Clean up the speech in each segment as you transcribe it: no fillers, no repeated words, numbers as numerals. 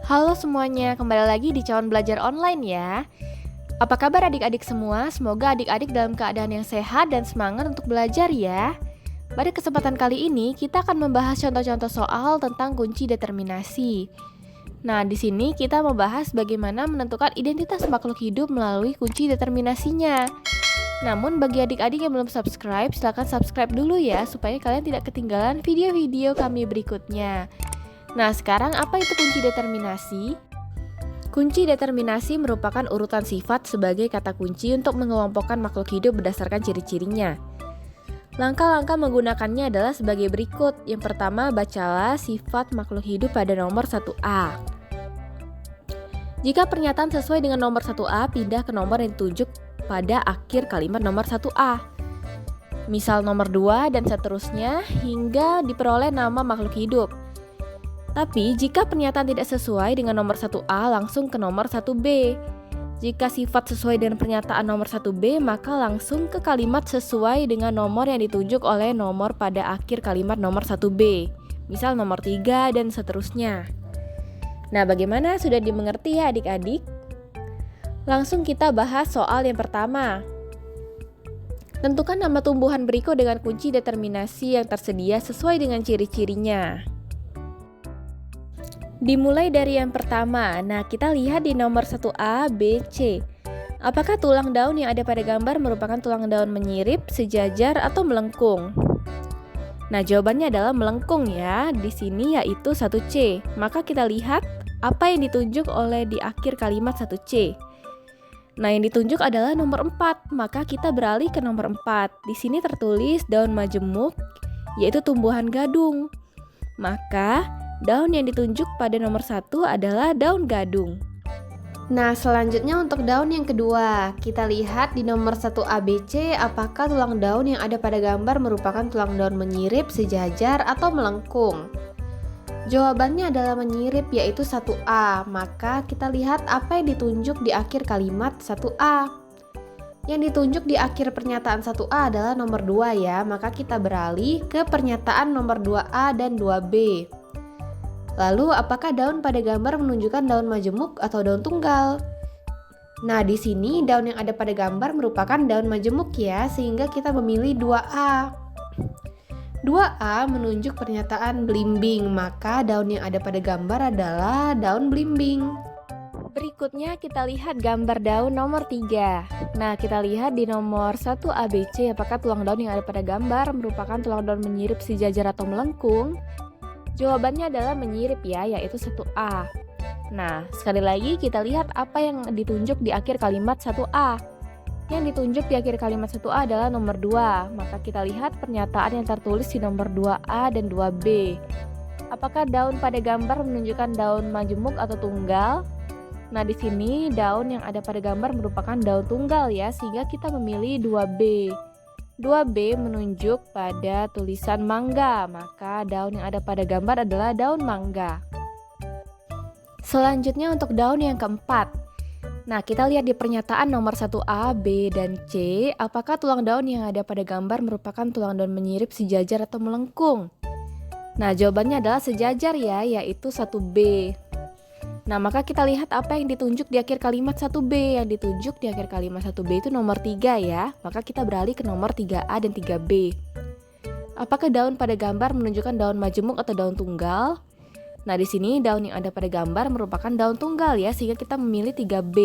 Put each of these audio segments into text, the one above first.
Halo semuanya, kembali lagi di Cawan Belajar Online ya. Apa kabar adik-adik semua? Semoga adik-adik dalam keadaan yang sehat dan semangat untuk belajar ya. Pada kesempatan kali ini, kita akan membahas contoh-contoh soal tentang kunci determinasi. Nah, di sini kita membahas bagaimana menentukan identitas makhluk hidup melalui kunci determinasinya. Namun, bagi adik-adik yang belum subscribe, silahkan subscribe dulu ya, supaya kalian tidak ketinggalan video-video kami berikutnya. Nah, sekarang apa itu kunci determinasi? Kunci determinasi merupakan urutan sifat sebagai kata kunci untuk mengelompokkan makhluk hidup berdasarkan ciri-cirinya. Langkah-langkah menggunakannya adalah sebagai berikut. Yang pertama, bacalah sifat makhluk hidup pada nomor 1A. Jika pernyataan sesuai dengan nomor 1A, pindah ke nomor yang ditunjuk pada akhir kalimat nomor 1A. Misal nomor 2 dan seterusnya hingga diperoleh nama makhluk hidup. Tapi jika pernyataan tidak sesuai dengan nomor 1A, langsung ke nomor 1B. Jika sifat sesuai dengan pernyataan nomor 1B, maka langsung ke kalimat sesuai dengan nomor yang ditunjuk oleh nomor pada akhir kalimat nomor 1B. Misal nomor 3 dan seterusnya. Nah, bagaimana? Sudah dimengerti ya adik-adik? Langsung kita bahas soal yang pertama. Tentukan nama tumbuhan berikut dengan kunci determinasi yang tersedia sesuai dengan ciri-cirinya. Dimulai dari yang pertama. Nah, kita lihat di nomor 1A, B, C. Apakah tulang daun yang ada pada gambar merupakan tulang daun menyirip, sejajar, atau melengkung? Nah, jawabannya adalah melengkung ya. Di sini yaitu 1C. Maka kita lihat apa yang ditunjuk oleh di akhir kalimat 1C. Nah, yang ditunjuk adalah nomor 4. Maka kita beralih ke nomor 4. Di sini tertulis daun majemuk, yaitu tumbuhan gadung. Maka daun yang ditunjuk pada nomor 1 adalah daun gadung. Nah, selanjutnya untuk daun yang kedua, kita lihat di nomor 1 ABC apakah tulang daun yang ada pada gambar merupakan tulang daun menyirip, sejajar, atau melengkung. Jawabannya adalah menyirip, yaitu 1A. Maka kita lihat apa yang ditunjuk di akhir kalimat 1A. Yang ditunjuk di akhir pernyataan 1A adalah nomor 2 ya. Maka kita beralih ke pernyataan nomor 2A dan 2B. Lalu, apakah daun pada gambar menunjukkan daun majemuk atau daun tunggal? Nah, di sini daun yang ada pada gambar merupakan daun majemuk ya, sehingga kita memilih 2A. 2A menunjuk pernyataan belimbing, maka daun yang ada pada gambar adalah daun belimbing. Berikutnya kita lihat gambar daun nomor 3. Nah, kita lihat di nomor 1 ABC apakah tulang daun yang ada pada gambar merupakan tulang daun menyirip, sejajar, atau melengkung? Jawabannya adalah menyirip ya, yaitu 1A. Nah, sekali lagi kita lihat apa yang ditunjuk di akhir kalimat 1A. Yang ditunjuk di akhir kalimat 1A adalah nomor 2. Maka kita lihat pernyataan yang tertulis di nomor 2A dan 2B. Apakah daun pada gambar menunjukkan daun majemuk atau tunggal? Nah, di sini daun yang ada pada gambar merupakan daun tunggal ya, sehingga kita memilih 2B. 2B menunjuk pada tulisan mangga, maka daun yang ada pada gambar adalah daun mangga. Selanjutnya untuk daun yang keempat. Nah, kita lihat di pernyataan nomor 1A, B, dan C, apakah tulang daun yang ada pada gambar merupakan tulang daun menyirip, sejajar, atau melengkung? Nah, jawabannya adalah sejajar ya, yaitu 1B. Nah, maka kita lihat apa yang ditunjuk di akhir kalimat 1B. Yang ditunjuk di akhir kalimat 1B itu nomor 3 ya. Maka kita beralih ke nomor 3A dan 3B. Apakah daun pada gambar menunjukkan daun majemuk atau daun tunggal? Nah, di sini daun yang ada pada gambar merupakan daun tunggal ya, sehingga kita memilih 3B.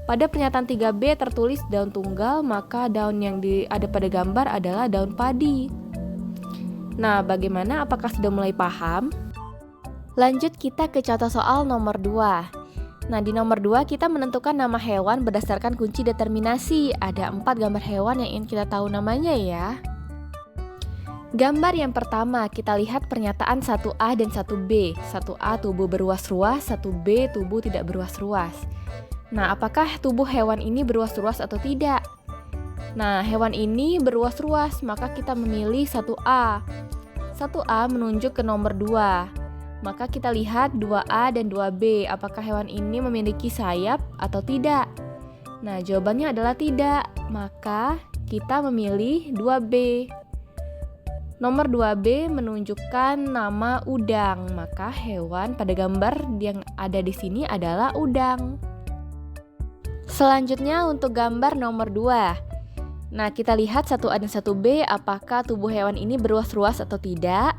Pada pernyataan 3B tertulis daun tunggal, maka daun yang ada pada gambar adalah daun padi. Nah, bagaimana? Apakah sudah mulai paham? Lanjut kita ke contoh soal nomor 2. Nah, di nomor 2 kita menentukan nama hewan berdasarkan kunci determinasi. Ada 4 gambar hewan yang ingin kita tahu namanya ya. Gambar yang pertama, kita lihat pernyataan 1A dan 1B. 1A tubuh beruas-ruas, 1B tubuh tidak beruas-ruas. Nah, apakah tubuh hewan ini beruas-ruas atau tidak? Nah, hewan ini beruas-ruas, maka kita memilih 1A. 1A menunjuk ke nomor 2. Maka kita lihat 2A dan 2B, apakah hewan ini memiliki sayap atau tidak? Nah, jawabannya adalah tidak, maka kita memilih 2B. Nomor 2B menunjukkan nama udang, maka hewan pada gambar yang ada di sini adalah udang. Selanjutnya untuk gambar nomor 2. Nah, kita lihat 1A dan 1B, apakah tubuh hewan ini beruas-ruas atau tidak?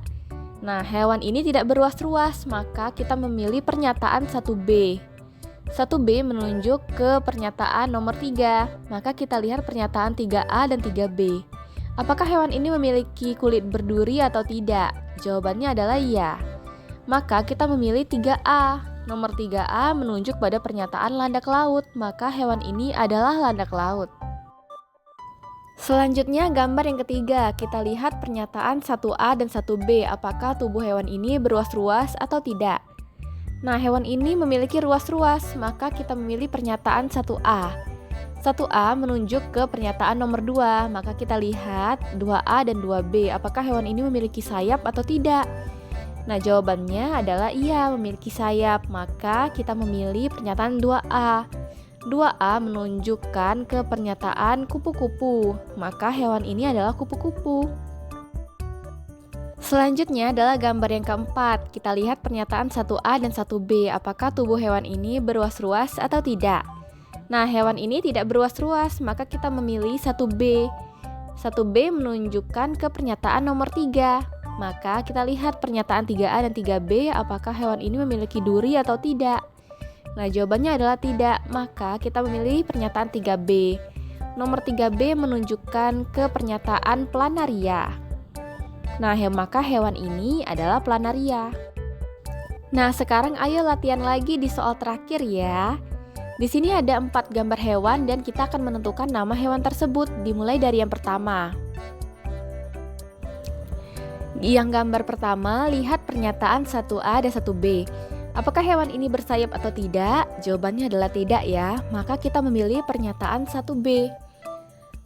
Nah, hewan ini tidak beruas-ruas, maka kita memilih pernyataan 1B. 1B menunjuk ke pernyataan nomor 3, maka kita lihat pernyataan 3A dan 3B. Apakah hewan ini memiliki kulit berduri atau tidak? Jawabannya adalah iya. Maka kita memilih 3A. Nomor 3A menunjuk pada pernyataan landak laut, maka hewan ini adalah landak laut. Selanjutnya gambar yang ketiga, kita lihat pernyataan 1A dan 1B, apakah tubuh hewan ini beruas-ruas atau tidak. Nah, hewan ini memiliki ruas-ruas, maka kita memilih pernyataan 1A. 1A menunjuk ke pernyataan nomor 2, maka kita lihat 2A dan 2B, apakah hewan ini memiliki sayap atau tidak. Nah, jawabannya adalah iya, memiliki sayap, maka kita memilih pernyataan 2A. 2A menunjukkan ke pernyataan kupu-kupu, maka hewan ini adalah kupu-kupu. Selanjutnya adalah gambar yang keempat, kita lihat pernyataan 1A dan 1B, apakah tubuh hewan ini beruas-ruas atau tidak. Nah, hewan ini tidak beruas-ruas, maka kita memilih 1B. 1B menunjukkan ke pernyataan nomor 3. Maka kita lihat pernyataan 3A dan 3B, apakah hewan ini memiliki duri atau tidak. Nah, jawabannya adalah tidak, maka kita memilih pernyataan 3B. Nomor 3B menunjukkan ke pernyataan planaria. Nah, maka hewan ini adalah planaria. Nah, sekarang ayo latihan lagi di soal terakhir ya. Di sini ada 4 gambar hewan dan kita akan menentukan nama hewan tersebut, dimulai dari yang pertama. Yang gambar pertama, lihat pernyataan 1A dan 1B. Apakah hewan ini bersayap atau tidak? Jawabannya adalah tidak ya, maka kita memilih pernyataan 1B.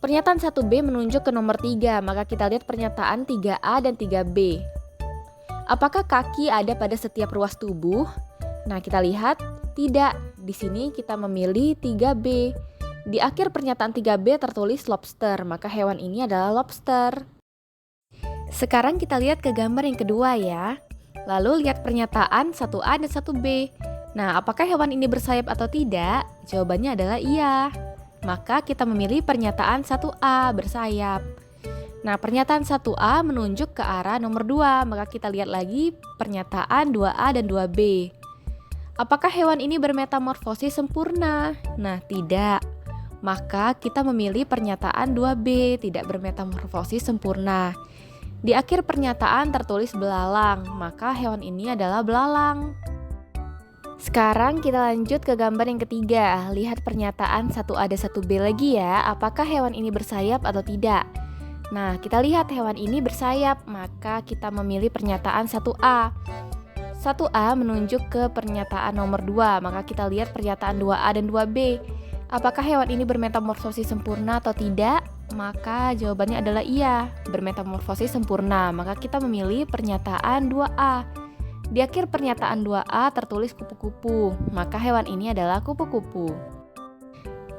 Pernyataan 1B menunjuk ke nomor 3, maka kita lihat pernyataan 3A dan 3B. Apakah kaki ada pada setiap ruas tubuh? Nah, kita lihat tidak. Di sini kita memilih 3B. Di akhir pernyataan 3B tertulis lobster, maka hewan ini adalah lobster. Sekarang kita lihat ke gambar yang kedua ya. Lalu lihat pernyataan 1A dan 1B. Nah, apakah hewan ini bersayap atau tidak? Jawabannya adalah iya. Maka kita memilih pernyataan 1A, bersayap. Nah, pernyataan 1A menunjuk ke arah nomor 2, maka kita lihat lagi pernyataan 2A dan 2B. Apakah hewan ini bermetamorfosis sempurna? Nah, tidak. Maka kita memilih pernyataan 2B, tidak bermetamorfosis sempurna. Di akhir pernyataan tertulis belalang, maka hewan ini adalah belalang. Sekarang kita lanjut ke gambar yang ketiga. Lihat pernyataan 1A dan 1B lagi ya, apakah hewan ini bersayap atau tidak. Nah, kita lihat hewan ini bersayap, maka kita memilih pernyataan 1A. 1A menunjuk ke pernyataan nomor 2, maka kita lihat pernyataan 2A dan 2B. Apakah hewan ini bermetamorfosis sempurna atau tidak? Maka jawabannya adalah iya, bermetamorfosis sempurna, maka kita memilih pernyataan 2A. Di akhir pernyataan 2A tertulis kupu-kupu, maka hewan ini adalah kupu-kupu.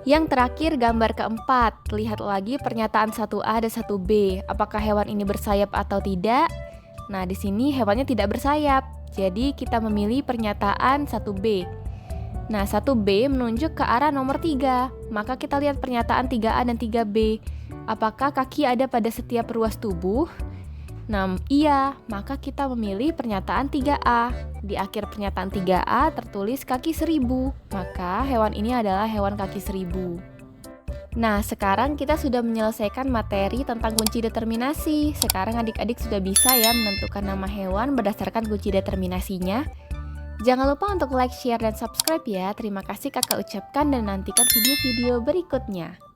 Yang terakhir gambar keempat, lihat lagi pernyataan 1A dan 1B. Apakah hewan ini bersayap atau tidak? Nah, di sini hewannya tidak bersayap. Jadi kita memilih pernyataan 1B. Nah, 1B menunjuk ke arah nomor 3. Maka kita lihat pernyataan 3A dan 3B. Apakah kaki ada pada setiap ruas tubuh? Nah, iya, maka kita memilih pernyataan 3A. Di akhir pernyataan 3A tertulis kaki 1000. Maka hewan ini adalah hewan kaki 1000. Nah, sekarang kita sudah menyelesaikan materi tentang kunci determinasi. Sekarang adik-adik sudah bisa ya menentukan nama hewan berdasarkan kunci determinasinya. Jangan lupa untuk like, share, dan subscribe ya. Terima kasih kakak ucapkan dan nantikan video-video berikutnya.